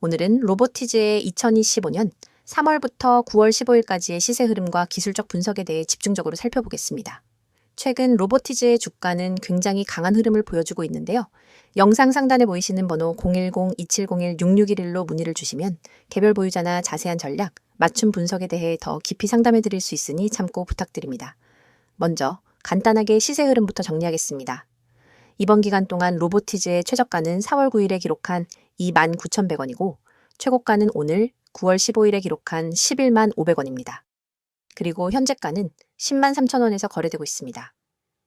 오늘은 로보티즈의 2025년 3월부터 9월 15일까지의 시세 흐름과 기술적 분석에 대해 집중적으로 살펴보겠습니다. 최근 로보티즈의 주가는 굉장히 강한 흐름을 보여주고 있는데요. 영상 상단에 보이시는 번호 010-2701-6611로 문의를 주시면 개별 보유자나 자세한 전략, 맞춤 분석에 대해 더 깊이 상담해 드릴 수 있으니 참고 부탁드립니다. 먼저 간단하게 시세 흐름부터 정리하겠습니다. 이번 기간 동안 로보티즈의 최저가는 4월 9일에 기록한 29,100원이고 최고가는 오늘 9월 15일에 기록한 11만 500원입니다. 그리고 현재가는 10만 3천원에서 거래되고 있습니다.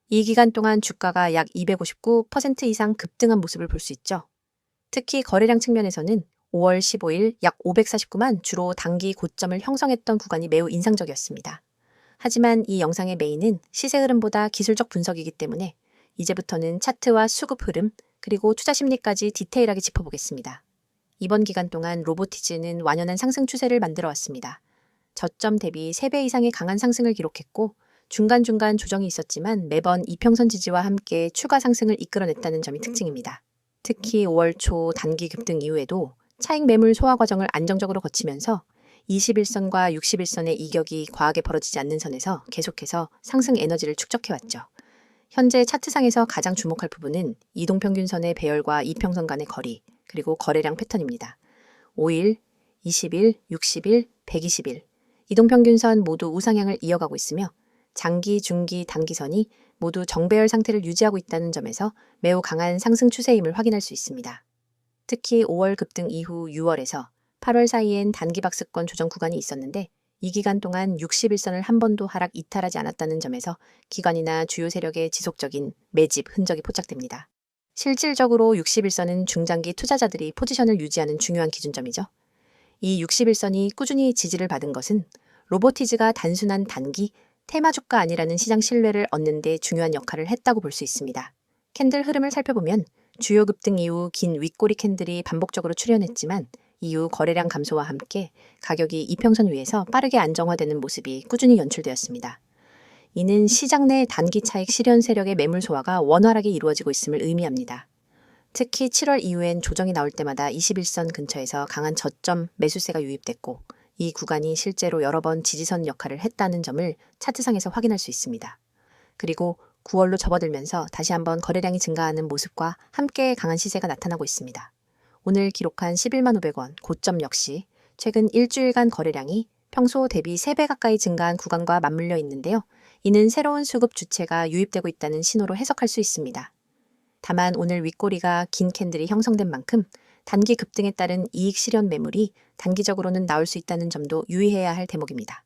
이 기간 동안 주가가 약 259% 이상 급등한 모습을 볼 수 있죠. 특히 거래량 측면에서는 5월 15일 약 549만 주로 단기 고점을 형성했던 구간이 매우 인상적이었습니다. 하지만 이 영상의 메인은 시세 흐름보다 기술적 분석이기 때문에 이제부터는 차트와 수급 흐름, 그리고 투자 심리까지 디테일하게 짚어보겠습니다. 이번 기간 동안 로보티즈는 완연한 상승 추세를 만들어 왔습니다. 저점 대비 3배 이상의 강한 상승을 기록했고 중간중간 조정이 있었지만 매번 이평선 지지와 함께 추가 상승을 이끌어냈다는 점이 특징입니다. 특히 5월 초 단기 급등 이후에도 차익 매물 소화 과정을 안정적으로 거치면서 21선과 61선의 이격이 과하게 벌어지지 않는 선에서 계속해서 상승 에너지를 축적해왔죠. 현재 차트상에서 가장 주목할 부분은 이동평균선의 배열과 이평선 간의 거리, 그리고 거래량 패턴입니다. 5일, 20일, 60일, 120일, 이동평균선 모두 우상향을 이어가고 있으며 장기, 중기, 단기선이 모두 정배열 상태를 유지하고 있다는 점에서 매우 강한 상승 추세임을 확인할 수 있습니다. 특히 5월 급등 이후 6월에서 8월 사이엔 단기 박스권 조정 구간이 있었는데 이 기간 동안 61선을 한 번도 하락 이탈하지 않았다는 점에서 기관이나 주요 세력의 지속적인 매집 흔적이 포착됩니다. 실질적으로 61선은 중장기 투자자들이 포지션을 유지하는 중요한 기준점이죠. 이 61선이 꾸준히 지지를 받은 것은 로보티즈가 단순한 단기, 테마주가 아니라는 시장 신뢰를 얻는 데 중요한 역할을 했다고 볼 수 있습니다. 캔들 흐름을 살펴보면 주요 급등 이후 긴 윗꼬리 캔들이 반복적으로 출현했지만 이후 거래량 감소와 함께 가격이 이평선 위에서 빠르게 안정화되는 모습이 꾸준히 연출되었습니다. 이는 시장 내 단기 차익 실현 세력의 매물 소화가 원활하게 이루어지고 있음을 의미합니다. 특히 7월 이후엔 조정이 나올 때마다 21선 근처에서 강한 저점 매수세가 유입됐고 이 구간이 실제로 여러 번 지지선 역할을 했다는 점을 차트상에서 확인할 수 있습니다. 그리고 9월로 접어들면서 다시 한번 거래량이 증가하는 모습과 함께 강한 시세가 나타나고 있습니다. 오늘 기록한 11만 500원 고점 역시 최근 일주일간 거래량이 평소 대비 3배 가까이 증가한 구간과 맞물려 있는데요. 이는 새로운 수급 주체가 유입되고 있다는 신호로 해석할 수 있습니다. 다만 오늘 윗꼬리가 긴 캔들이 형성된 만큼 단기 급등에 따른 이익 실현 매물이 단기적으로는 나올 수 있다는 점도 유의해야 할 대목입니다.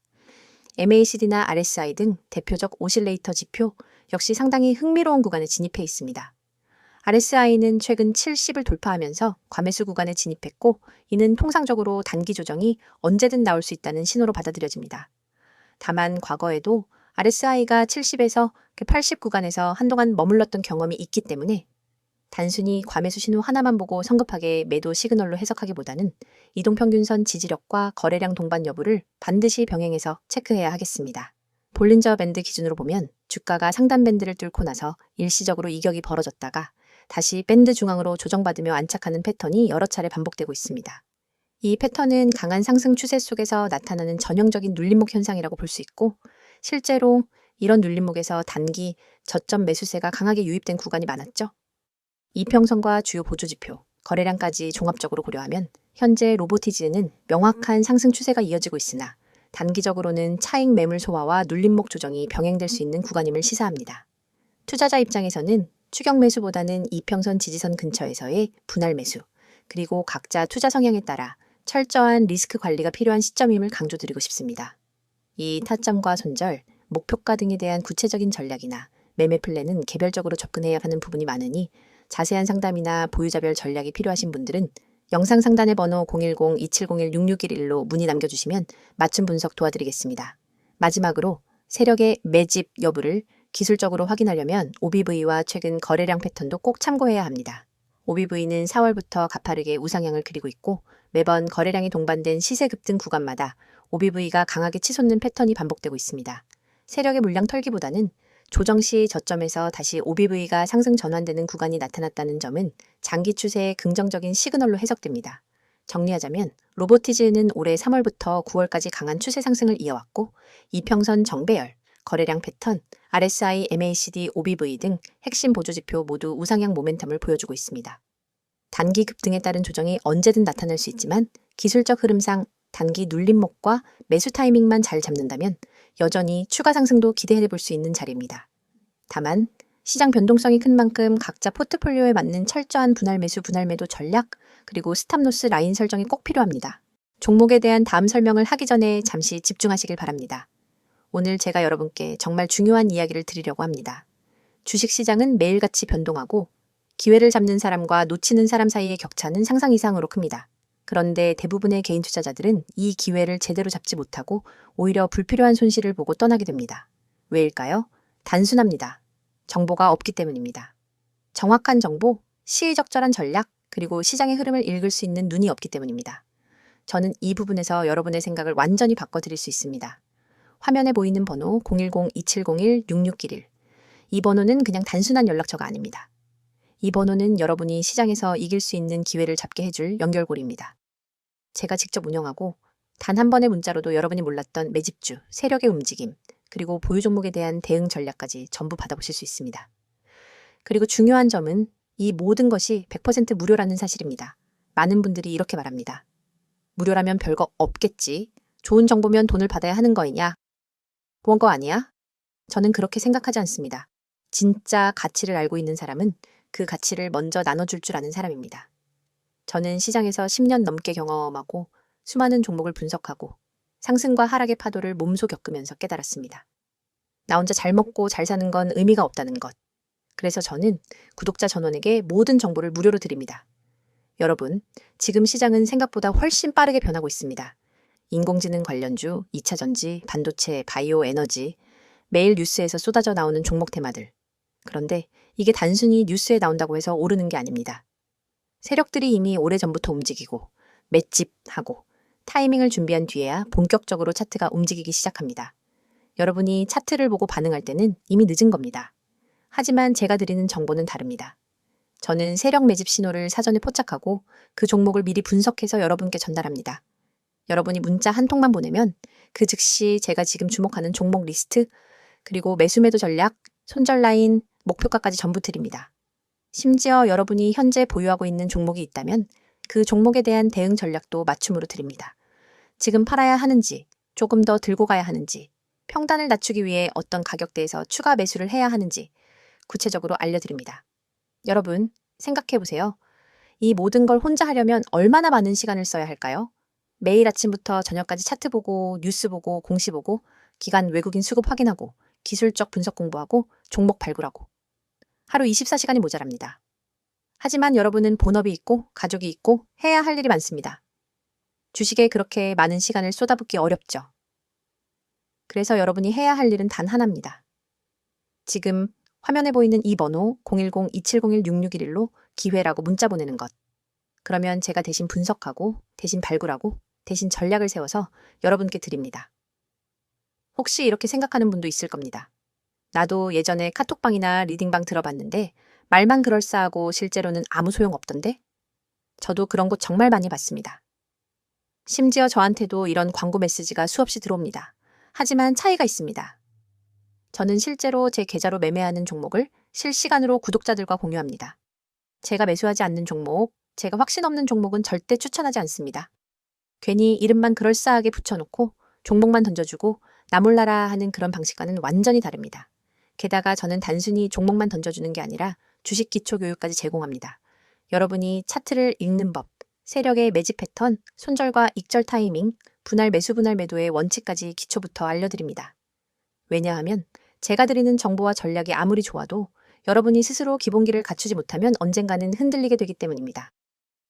MACD나 RSI 등 대표적 오실레이터 지표 역시 상당히 흥미로운 구간에 진입해 있습니다. RSI는 최근 70을 돌파하면서 과매수 구간에 진입했고 이는 통상적으로 단기 조정이 언제든 나올 수 있다는 신호로 받아들여집니다. 다만 과거에도 RSI가 70에서 80 구간에서 한동안 머물렀던 경험이 있기 때문에 단순히 과매수 신호 하나만 보고 성급하게 매도 시그널로 해석하기보다는 이동평균선 지지력과 거래량 동반 여부를 반드시 병행해서 체크해야 하겠습니다. 볼린저 밴드 기준으로 보면 주가가 상단 밴드를 뚫고 나서 일시적으로 이격이 벌어졌다가 다시 밴드 중앙으로 조정받으며 안착하는 패턴이 여러 차례 반복되고 있습니다. 이 패턴은 강한 상승 추세 속에서 나타나는 전형적인 눌림목 현상이라고 볼 수 있고 실제로 이런 눌림목에서 단기 저점 매수세가 강하게 유입된 구간이 많았죠. 이평선과 주요 보조지표, 거래량까지 종합적으로 고려하면 현재 로보티즈는 명확한 상승 추세가 이어지고 있으나 단기적으로는 차익 매물 소화와 눌림목 조정이 병행될 수 있는 구간임을 시사합니다. 투자자 입장에서는 추격 매수보다는 이평선 지지선 근처에서의 분할 매수, 그리고 각자 투자 성향에 따라 철저한 리스크 관리가 필요한 시점임을 강조드리고 싶습니다. 이 타점과 손절, 목표가 등에 대한 구체적인 전략이나 매매 플랜은 개별적으로 접근해야 하는 부분이 많으니 자세한 상담이나 보유자별 전략이 필요하신 분들은 영상 상단의 번호 010-2701-6611로 문의 남겨주시면 맞춤 분석 도와드리겠습니다. 마지막으로 세력의 매집 여부를 기술적으로 확인하려면 OBV와 최근 거래량 패턴도 꼭 참고해야 합니다. OBV는 4월부터 가파르게 우상향을 그리고 있고 매번 거래량이 동반된 시세 급등 구간마다 OBV가 강하게 치솟는 패턴이 반복되고 있습니다. 세력의 물량 털기보다는 조정 시 저점에서 다시 OBV가 상승 전환되는 구간이 나타났다는 점은 장기 추세의 긍정적인 시그널로 해석됩니다. 정리하자면 로보티즈는 올해 3월부터 9월까지 강한 추세 상승을 이어왔고 이평선 정배열, 거래량 패턴, RSI, MACD, OBV 등 핵심 보조지표 모두 우상향 모멘텀을 보여주고 있습니다. 단기 급등에 따른 조정이 언제든 나타날 수 있지만 기술적 흐름상 단기 눌림목과 매수 타이밍만 잘 잡는다면 여전히 추가 상승도 기대해 볼 수 있는 자리입니다. 다만 시장 변동성이 큰 만큼 각자 포트폴리오에 맞는 철저한 분할 매수, 분할 매도 전략, 그리고 스탑로스 라인 설정이 꼭 필요합니다. 종목에 대한 다음 설명을 하기 전에 잠시 집중하시길 바랍니다. 오늘 제가 여러분께 정말 중요한 이야기를 드리려고 합니다. 주식시장은 매일같이 변동하고 기회를 잡는 사람과 놓치는 사람 사이의 격차는 상상 이상으로 큽니다. 그런데 대부분의 개인 투자자들은 이 기회를 제대로 잡지 못하고 오히려 불필요한 손실을 보고 떠나게 됩니다. 왜일까요? 단순합니다. 정보가 없기 때문입니다. 정확한 정보, 시의적절한 전략, 그리고 시장의 흐름을 읽을 수 있는 눈이 없기 때문입니다. 저는 이 부분에서 여러분의 생각을 완전히 바꿔드릴 수 있습니다. 화면에 보이는 번호 010-2701-6611. 이 번호는 그냥 단순한 연락처가 아닙니다. 이 번호는 여러분이 시장에서 이길 수 있는 기회를 잡게 해줄 연결고리입니다. 제가 직접 운영하고 단 한 번의 문자로도 여러분이 몰랐던 매집주, 세력의 움직임, 그리고 보유 종목에 대한 대응 전략까지 전부 받아보실 수 있습니다. 그리고 중요한 점은 이 모든 것이 100% 무료라는 사실입니다. 많은 분들이 이렇게 말합니다. 무료라면 별거 없겠지. 좋은 정보면 돈을 받아야 하는 거이냐? 그런 거 아니야? 저는 그렇게 생각하지 않습니다. 진짜 가치를 알고 있는 사람은 그 가치를 먼저 나눠줄 줄 아는 사람입니다. 저는 시장에서 10년 넘게 경험하고 수많은 종목을 분석하고 상승과 하락의 파도를 몸소 겪으면서 깨달았습니다. 나 혼자 잘 먹고 잘 사는 건 의미가 없다는 것. 그래서 저는 구독자 전원에게 모든 정보를 무료로 드립니다. 여러분, 지금 시장은 생각보다 훨씬 빠르게 변하고 있습니다. 인공지능 관련주, 2차 전지, 반도체, 바이오 에너지, 매일 뉴스에서 쏟아져 나오는 종목 테마들. 그런데 이게 단순히 뉴스에 나온다고 해서 오르는 게 아닙니다. 세력들이 이미 오래전부터 움직이고 맷집하고 타이밍을 준비한 뒤에야 본격적으로 차트가 움직이기 시작합니다. 여러분이 차트를 보고 반응할 때는 이미 늦은 겁니다. 하지만 제가 드리는 정보는 다릅니다. 저는 세력 매집 신호를 사전에 포착하고 그 종목을 미리 분석해서 여러분께 전달합니다. 여러분이 문자 한 통만 보내면 그 즉시 제가 지금 주목하는 종목 리스트, 그리고 매수 매도 전략, 손절 라인, 목표가까지 전부 드립니다. 심지어 여러분이 현재 보유하고 있는 종목이 있다면 그 종목에 대한 대응 전략도 맞춤으로 드립니다. 지금 팔아야 하는지, 조금 더 들고 가야 하는지, 평단을 낮추기 위해 어떤 가격대에서 추가 매수를 해야 하는지 구체적으로 알려드립니다. 여러분, 생각해보세요. 이 모든 걸 혼자 하려면 얼마나 많은 시간을 써야 할까요? 매일 아침부터 저녁까지 차트 보고, 뉴스 보고, 공시 보고, 기관 외국인 수급 확인하고, 기술적 분석 공부하고, 종목 발굴하고. 하루 24시간이 모자랍니다. 하지만 여러분은 본업이 있고, 가족이 있고, 해야 할 일이 많습니다. 주식에 그렇게 많은 시간을 쏟아붓기 어렵죠. 그래서 여러분이 해야 할 일은 단 하나입니다. 지금 화면에 보이는 이 번호 010-2701-6611로 기회라고 문자 보내는 것. 그러면 제가 대신 분석하고, 대신 발굴하고, 대신 전략을 세워서 여러분께 드립니다. 혹시 이렇게 생각하는 분도 있을 겁니다. 나도 예전에 카톡방이나 리딩방 들어봤는데 말만 그럴싸하고 실제로는 아무 소용 없던데? 저도 그런 곳 정말 많이 봤습니다. 심지어 저한테도 이런 광고 메시지가 수없이 들어옵니다. 하지만 차이가 있습니다. 저는 실제로 제 계좌로 매매하는 종목을 실시간으로 구독자들과 공유합니다. 제가 매수하지 않는 종목, 제가 확신 없는 종목은 절대 추천하지 않습니다. 괜히 이름만 그럴싸하게 붙여놓고 종목만 던져주고 나 몰라라 하는 그런 방식과는 완전히 다릅니다. 게다가 저는 단순히 종목만 던져주는 게 아니라 주식 기초 교육까지 제공합니다. 여러분이 차트를 읽는 법, 세력의 매집 패턴, 손절과 익절 타이밍, 분할 매수 분할 매도의 원칙까지 기초부터 알려드립니다. 왜냐하면 제가 드리는 정보와 전략이 아무리 좋아도 여러분이 스스로 기본기를 갖추지 못하면 언젠가는 흔들리게 되기 때문입니다.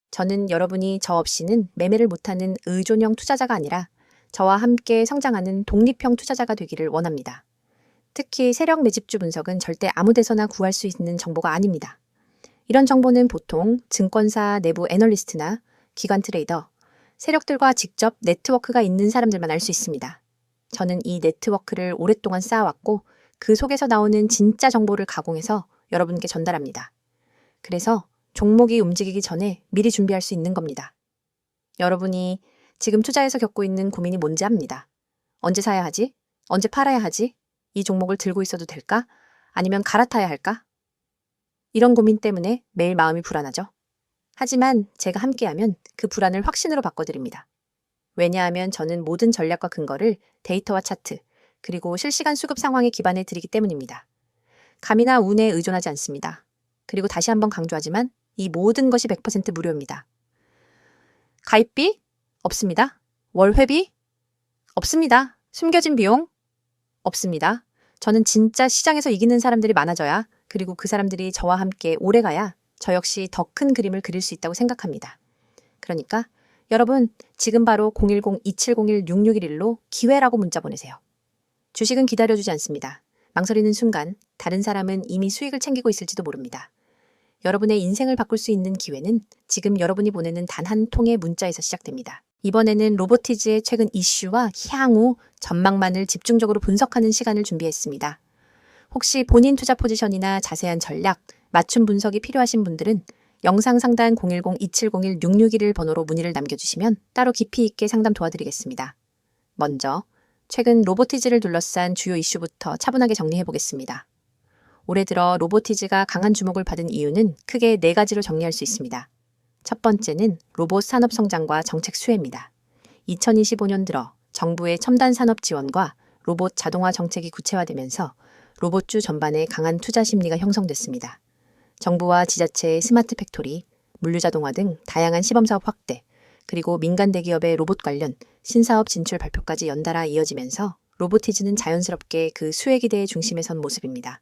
저는 여러분이 저 없이는 매매를 못하는 의존형 투자자가 아니라 저와 함께 성장하는 독립형 투자자가 되기를 원합니다. 특히 세력 매집주 분석은 절대 아무 데서나 구할 수 있는 정보가 아닙니다. 이런 정보는 보통 증권사 내부 애널리스트나 기관 트레이더, 세력들과 직접 네트워크가 있는 사람들만 알 수 있습니다. 저는 이 네트워크를 오랫동안 쌓아왔고 그 속에서 나오는 진짜 정보를 가공해서 여러분께 전달합니다. 그래서 종목이 움직이기 전에 미리 준비할 수 있는 겁니다. 여러분이 지금 투자에서 겪고 있는 고민이 뭔지 압니다. 언제 사야 하지? 언제 팔아야 하지? 이 종목을 들고 있어도 될까? 아니면 갈아타야 할까? 이런 고민 때문에 매일 마음이 불안하죠. 하지만 제가 함께하면 그 불안을 확신으로 바꿔드립니다. 왜냐하면 저는 모든 전략과 근거를 데이터와 차트, 그리고 실시간 수급 상황에 기반해 드리기 때문입니다. 감이나 운에 의존하지 않습니다. 그리고 다시 한번 강조하지만 이 모든 것이 100% 무료입니다. 가입비? 없습니다. 월 회비? 없습니다. 숨겨진 비용? 없습니다. 저는 진짜 시장에서 이기는 사람들이 많아져야, 그리고 그 사람들이 저와 함께 오래가야 저 역시 더 큰 그림을 그릴 수 있다고 생각합니다. 그러니까 여러분 지금 바로 010-2701-6611로 기회라고 문자 보내세요. 주식은 기다려주지 않습니다. 망설이는 순간 다른 사람은 이미 수익을 챙기고 있을지도 모릅니다. 여러분의 인생을 바꿀 수 있는 기회는 지금 여러분이 보내는 단 한 통의 문자에서 시작됩니다. 이번에는 로보티즈의 최근 이슈와 향후 전망만을 집중적으로 분석하는 시간을 준비했습니다. 혹시 본인 투자 포지션이나 자세한 전략, 맞춤 분석이 필요하신 분들은 영상 상단 010-2701-6611 번호로 문의를 남겨주시면 따로 깊이 있게 상담 도와드리겠습니다. 먼저 최근 로보티즈를 둘러싼 주요 이슈부터 차분하게 정리해보겠습니다. 올해 들어 로보티즈가 강한 주목을 받은 이유는 크게 4가지로 정리할 수 있습니다. 첫 번째는 로봇 산업 성장과 정책 수혜입니다. 2025년 들어 정부의 첨단 산업 지원과 로봇 자동화 정책이 구체화되면서 로봇주 전반에 강한 투자 심리가 형성됐습니다. 정부와 지자체의 스마트 팩토리, 물류 자동화 등 다양한 시범사업 확대, 그리고 민간 대기업의 로봇 관련 신사업 진출 발표까지 연달아 이어지면서 로보티즈는 자연스럽게 그 수혜 기대의 중심에 선 모습입니다.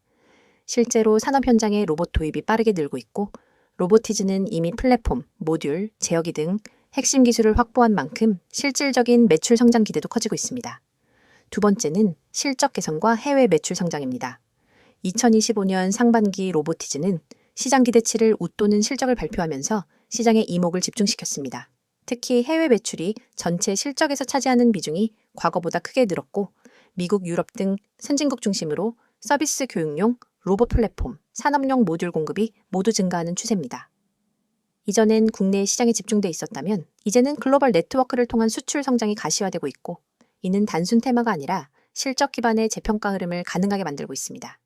실제로 산업 현장에 로봇 도입이 빠르게 늘고 있고 로보티즈는 이미 플랫폼, 모듈, 제어기 등 핵심 기술을 확보한 만큼 실질적인 매출 성장 기대도 커지고 있습니다. 두 번째는 실적 개선과 해외 매출 성장입니다. 2025년 상반기 로보티즈는 시장 기대치를 웃도는 실적을 발표하면서 시장의 이목을 집중시켰습니다. 특히 해외 매출이 전체 실적에서 차지하는 비중이 과거보다 크게 늘었고 미국, 유럽 등 선진국 중심으로 서비스 교육용, 로봇 플랫폼, 산업용 모듈 공급이 모두 증가하는 추세입니다. 이전엔 국내 시장에 집중돼 있었다면 이제는 글로벌 네트워크를 통한 수출 성장이 가시화되고 있고 이는 단순 테마가 아니라 실적 기반의 재평가 흐름을 가능하게 만들고 있습니다.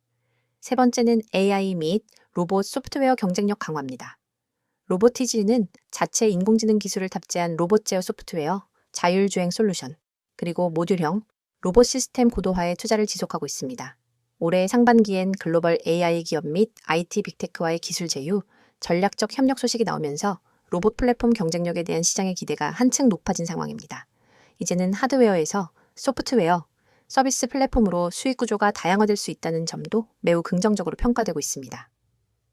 세 번째는 AI 및 로봇 소프트웨어 경쟁력 강화입니다. 로보티즈는 자체 인공지능 기술을 탑재한 로봇 제어 소프트웨어, 자율주행 솔루션, 그리고 모듈형 로봇 시스템 고도화에 투자를 지속하고 있습니다. 올해 상반기엔 글로벌 AI 기업 및 IT 빅테크와의 기술 제휴, 전략적 협력 소식이 나오면서 로봇 플랫폼 경쟁력에 대한 시장의 기대가 한층 높아진 상황입니다. 이제는 하드웨어에서 소프트웨어, 서비스 플랫폼으로 수익 구조가 다양화될 수 있다는 점도 매우 긍정적으로 평가되고 있습니다.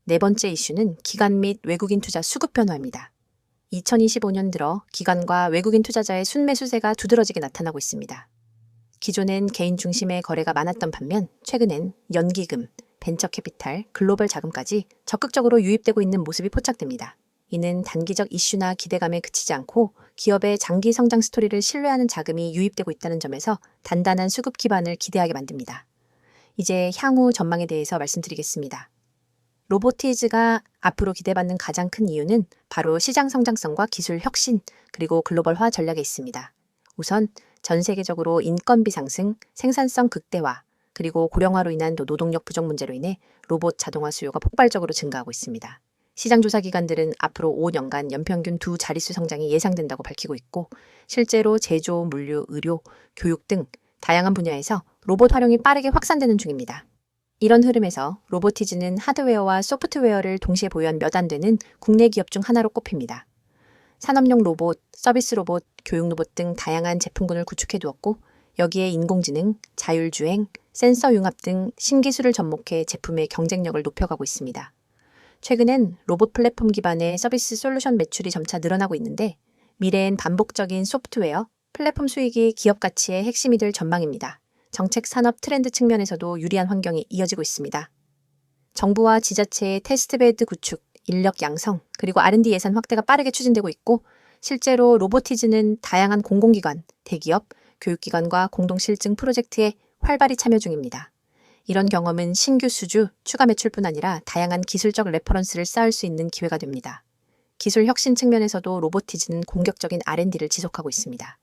네 번째 이슈는 기관 및 외국인 투자 수급 변화입니다. 2025년 들어 기관과 외국인 투자자의 순매수세가 두드러지게 나타나고 있습니다. 기존엔 개인 중심의 거래가 많았던 반면 최근엔 연기금, 벤처캐피탈, 글로벌 자금까지 적극적으로 유입되고 있는 모습이 포착됩니다. 이는 단기적 이슈나 기대감에 그치지 않고 기업의 장기 성장 스토리를 신뢰하는 자금이 유입되고 있다는 점에서 단단한 수급 기반을 기대하게 만듭니다. 이제 향후 전망에 대해서 말씀드리겠습니다. 로보티즈가 앞으로 기대받는 가장 큰 이유는 바로 시장 성장성과 기술 혁신, 그리고 글로벌화 전략에 있습니다. 우선 전 세계적으로 인건비 상승, 생산성 극대화, 그리고 고령화로 인한 노동력 부족 문제로 인해 로봇 자동화 수요가 폭발적으로 증가하고 있습니다. 시장 조사 기관들은 앞으로 5년간 연평균 2자릿수 성장이 예상된다고 밝히고 있고 실제로 제조, 물류, 의료, 교육 등 다양한 분야에서 로봇 활용이 빠르게 확산되는 중입니다. 이런 흐름에서 로보티즈는 하드웨어와 소프트웨어를 동시에 보유한 몇 안 되는 국내 기업 중 하나로 꼽힙니다. 산업용 로봇, 서비스 로봇, 교육 로봇 등 다양한 제품군을 구축해 두었고 여기에 인공지능, 자율주행, 센서 융합 등 신기술을 접목해 제품의 경쟁력을 높여가고 있습니다. 최근엔 로봇 플랫폼 기반의 서비스 솔루션 매출이 점차 늘어나고 있는데 미래엔 반복적인 소프트웨어, 플랫폼 수익이 기업 가치의 핵심이 될 전망입니다. 정책 산업 트렌드 측면에서도 유리한 환경이 이어지고 있습니다. 정부와 지자체의 테스트베드 구축, 인력 양성, 그리고 R&D 예산 확대가 빠르게 추진되고 있고 실제로 로보티즈는 다양한 공공기관, 대기업, 교육기관과 공동실증 프로젝트에 활발히 참여 중입니다. 이런 경험은 신규 수주, 추가 매출뿐 아니라 다양한 기술적 레퍼런스를 쌓을 수 있는 기회가 됩니다. 기술 혁신 측면에서도 로보티즈는 공격적인 R&D를 지속하고 있습니다.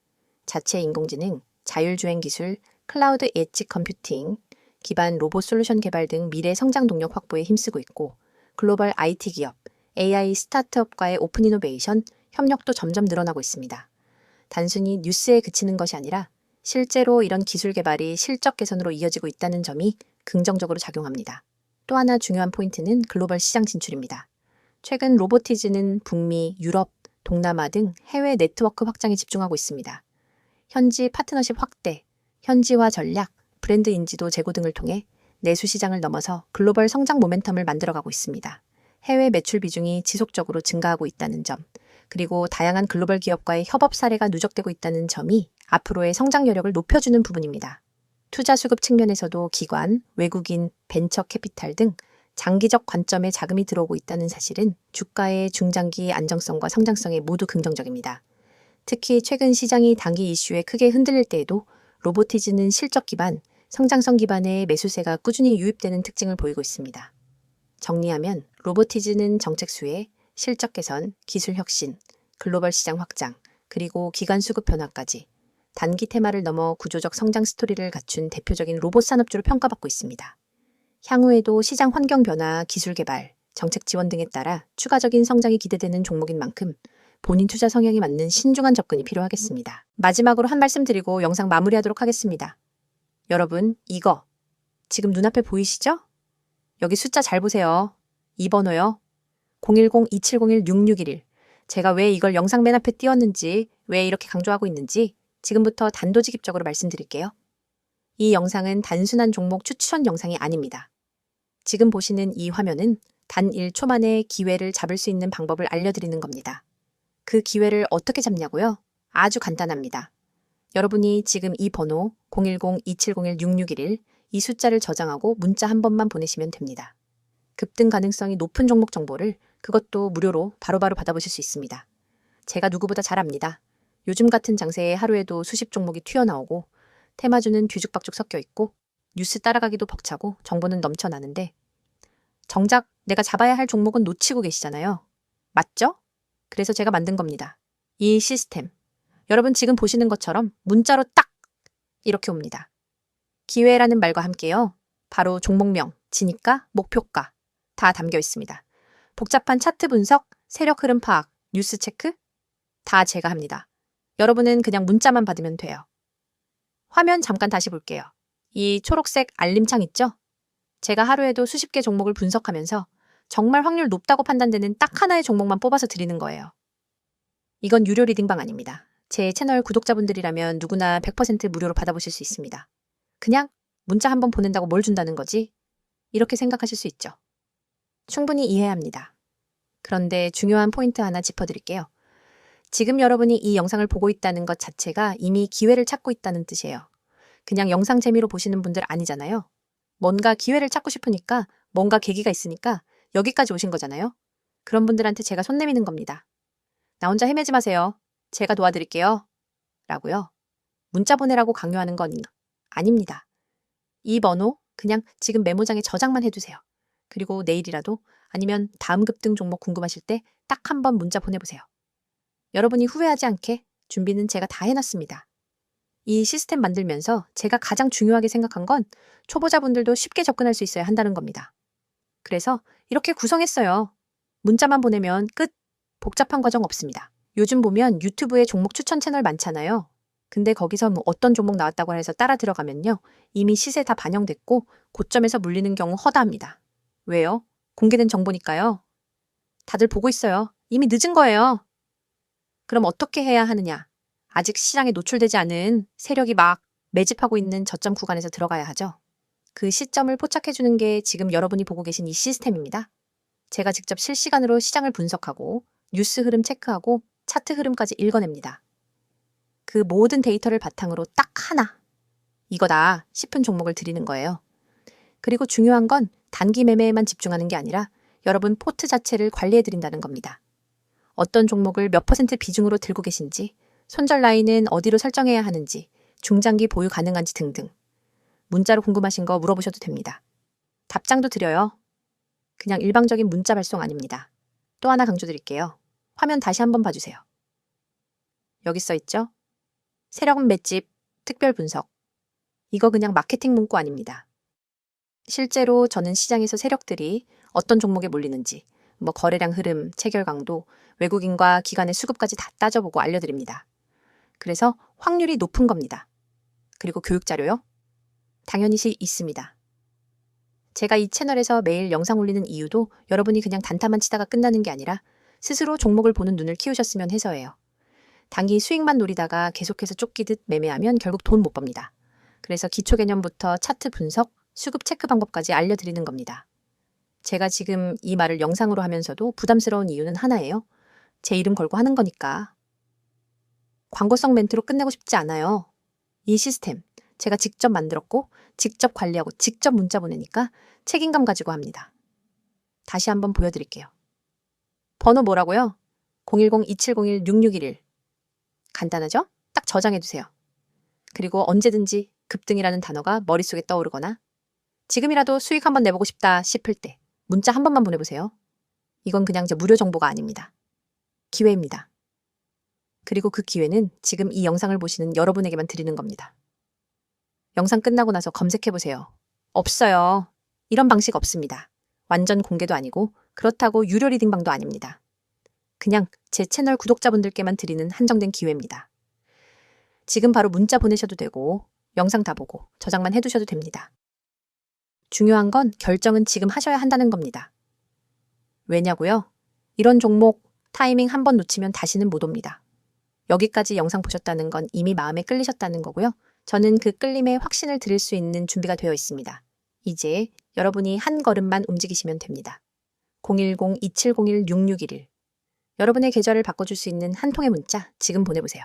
자체 인공지능, 자율주행 기술, 클라우드 엣지 컴퓨팅, 기반 로봇 솔루션 개발 등 미래 성장 동력 확보에 힘쓰고 있고 글로벌 IT 기업, AI 스타트업과의 오픈 이노베이션, 협력도 점점 늘어나고 있습니다. 단순히 뉴스에 그치는 것이 아니라 실제로 이런 기술 개발이 실적 개선으로 이어지고 있다는 점이 긍정적으로 작용합니다. 또 하나 중요한 포인트는 글로벌 시장 진출입니다. 최근 로보티즈는 북미, 유럽, 동남아 등 해외 네트워크 확장에 집중하고 있습니다. 현지 파트너십 확대, 현지화 전략, 브랜드 인지도 제고 등을 통해 내수 시장을 넘어서 글로벌 성장 모멘텀을 만들어가고 있습니다. 해외 매출 비중이 지속적으로 증가하고 있다는 점, 그리고 다양한 글로벌 기업과의 협업 사례가 누적되고 있다는 점이 앞으로의 성장 여력을 높여주는 부분입니다. 투자 수급 측면에서도 기관, 외국인, 벤처 캐피탈 등 장기적 관점의 자금이 들어오고 있다는 사실은 주가의 중장기 안정성과 성장성에 모두 긍정적입니다. 특히 최근 시장이 단기 이슈에 크게 흔들릴 때에도 로보티즈는 실적 기반, 성장성 기반의 매수세가 꾸준히 유입되는 특징을 보이고 있습니다. 정리하면 로보티즈는 정책 수혜, 실적 개선, 기술 혁신, 글로벌 시장 확장, 그리고 기관 수급 변화까지 단기 테마를 넘어 구조적 성장 스토리를 갖춘 대표적인 로봇 산업주로 평가받고 있습니다. 향후에도 시장 환경 변화, 기술 개발, 정책 지원 등에 따라 추가적인 성장이 기대되는 종목인 만큼 본인 투자 성향에 맞는 신중한 접근이 필요하겠습니다. 마지막으로 한 말씀 드리고 영상 마무리하도록 하겠습니다. 여러분, 이거 지금 눈앞에 보이시죠? 여기 숫자 잘 보세요. 이 번호요. 010-2701-6611. 제가 왜 이걸 영상 맨 앞에 띄웠는지, 왜 이렇게 강조하고 있는지 지금부터 단도직입적으로 말씀드릴게요. 이 영상은 단순한 종목 추천 영상이 아닙니다. 지금 보시는 이 화면은 단 1초 만에 기회를 잡을 수 있는 방법을 알려드리는 겁니다. 그 기회를 어떻게 잡냐고요? 아주 간단합니다. 여러분이 지금 이 번호 010-2701-6611 이 숫자를 저장하고 문자 한 번만 보내시면 됩니다. 급등 가능성이 높은 종목 정보를 그것도 무료로 바로바로 받아보실 수 있습니다. 제가 누구보다 잘 압니다. 요즘 같은 장세에 하루에도 수십 종목이 튀어나오고 테마주는 뒤죽박죽 섞여 있고 뉴스 따라가기도 벅차고 정보는 넘쳐나는데 정작 내가 잡아야 할 종목은 놓치고 계시잖아요. 맞죠? 그래서 제가 만든 겁니다. 이 시스템. 여러분 지금 보시는 것처럼 문자로 딱 이렇게 옵니다. 기회라는 말과 함께요. 바로 종목명, 진입가, 목표가 다 담겨 있습니다. 복잡한 차트 분석, 세력 흐름 파악, 뉴스 체크 다 제가 합니다. 여러분은 그냥 문자만 받으면 돼요. 화면 잠깐 다시 볼게요. 이 초록색 알림창 있죠? 제가 하루에도 수십 개 종목을 분석하면서 정말 확률 높다고 판단되는 딱 하나의 종목만 뽑아서 드리는 거예요. 이건 유료 리딩방 아닙니다. 제 채널 구독자분들이라면 누구나 100% 무료로 받아보실 수 있습니다. 그냥 문자 한번 보낸다고 뭘 준다는 거지? 이렇게 생각하실 수 있죠. 충분히 이해합니다. 그런데 중요한 포인트 하나 짚어드릴게요. 지금 여러분이 이 영상을 보고 있다는 것 자체가 이미 기회를 찾고 있다는 뜻이에요. 그냥 영상 재미로 보시는 분들 아니잖아요. 뭔가 기회를 찾고 싶으니까 뭔가 계기가 있으니까 여기까지 오신 거잖아요. 그런 분들한테 제가 손 내미는 겁니다. 나 혼자 헤매지 마세요. 제가 도와드릴게요. 라고요. 문자 보내라고 강요하는 건 아닙니다. 이 번호 그냥 지금 메모장에 저장만 해두세요. 그리고 내일이라도 아니면 다음 급등 종목 궁금하실 때 딱 한 번 문자 보내보세요. 여러분이 후회하지 않게 준비는 제가 다 해놨습니다. 이 시스템 만들면서 제가 가장 중요하게 생각한 건 초보자분들도 쉽게 접근할 수 있어야 한다는 겁니다. 그래서 이렇게 구성했어요. 문자만 보내면 끝. 복잡한 과정 없습니다. 요즘 보면 유튜브에 종목 추천 채널 많잖아요. 근데 거기서 뭐 어떤 종목 나왔다고 해서 따라 들어가면요. 이미 시세 다 반영됐고 고점에서 물리는 경우 허다합니다. 왜요? 공개된 정보니까요. 다들 보고 있어요. 이미 늦은 거예요. 그럼 어떻게 해야 하느냐? 아직 시장에 노출되지 않은 세력이 막 매집하고 있는 저점 구간에서 들어가야 하죠. 그 시점을 포착해주는 게 지금 여러분이 보고 계신 이 시스템입니다. 제가 직접 실시간으로 시장을 분석하고 뉴스 흐름 체크하고 차트 흐름까지 읽어냅니다. 그 모든 데이터를 바탕으로 딱 하나, 이거다 싶은 종목을 드리는 거예요. 그리고 중요한 건 단기 매매에만 집중하는 게 아니라 여러분 포트 자체를 관리해드린다는 겁니다. 어떤 종목을 몇 % 비중으로 들고 계신지, 손절 라인은 어디로 설정해야 하는지, 중장기 보유 가능한지 등등. 문자로 궁금하신 거 물어보셔도 됩니다. 답장도 드려요. 그냥 일방적인 문자 발송 아닙니다. 또 하나 강조드릴게요. 화면 다시 한번 봐주세요. 여기 써 있죠? 세력 맷집, 특별 분석. 이거 그냥 마케팅 문구 아닙니다. 실제로 저는 시장에서 세력들이 어떤 종목에 몰리는지, 거래량 흐름, 체결 강도, 외국인과 기관의 수급까지 다 따져보고 알려드립니다. 그래서 확률이 높은 겁니다. 그리고 교육 자료요? 당연히 있습니다. 제가 이 채널에서 매일 영상 올리는 이유도 여러분이 그냥 단타만 치다가 끝나는 게 아니라 스스로 종목을 보는 눈을 키우셨으면 해서예요. 단기 수익만 노리다가 계속해서 쫓기듯 매매하면 결국 돈 못 법니다. 그래서 기초 개념부터 차트 분석, 수급 체크 방법까지 알려드리는 겁니다. 제가 지금 이 말을 영상으로 하면서도 부담스러운 이유는 하나예요. 제 이름 걸고 하는 거니까. 광고성 멘트로 끝내고 싶지 않아요. 이 시스템 제가 직접 만들었고 직접 관리하고 직접 문자 보내니까 책임감 가지고 합니다. 다시 한번 보여드릴게요. 번호 뭐라고요? 010-2701-6611. 간단하죠? 딱 저장해두세요. 그리고 언제든지 급등이라는 단어가 머릿속에 떠오르거나 지금이라도 수익 한번 내보고 싶다 싶을 때 문자 한 번만 보내보세요. 이건 그냥 무료 정보가 아닙니다. 기회입니다. 그리고 그 기회는 지금 이 영상을 보시는 여러분에게만 드리는 겁니다. 영상 끝나고 나서 검색해보세요. 없어요. 이런 방식 없습니다. 완전 공개도 아니고 그렇다고 유료 리딩방도 아닙니다. 그냥 제 채널 구독자분들께만 드리는 한정된 기회입니다. 지금 바로 문자 보내셔도 되고 영상 다 보고 저장만 해두셔도 됩니다. 중요한 건 결정은 지금 하셔야 한다는 겁니다. 왜냐고요? 이런 종목 타이밍 한 번 놓치면 다시는 못 옵니다. 여기까지 영상 보셨다는 건 이미 마음에 끌리셨다는 거고요. 저는 그 끌림에 확신을 드릴 수 있는 준비가 되어 있습니다. 이제 여러분이 한 걸음만 움직이시면 됩니다. 010-2701-6611. 여러분의 계좌를 바꿔줄 수 있는 한 통의 문자 지금 보내보세요.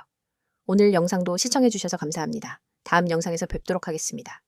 오늘 영상도 시청해주셔서 감사합니다. 다음 영상에서 뵙도록 하겠습니다.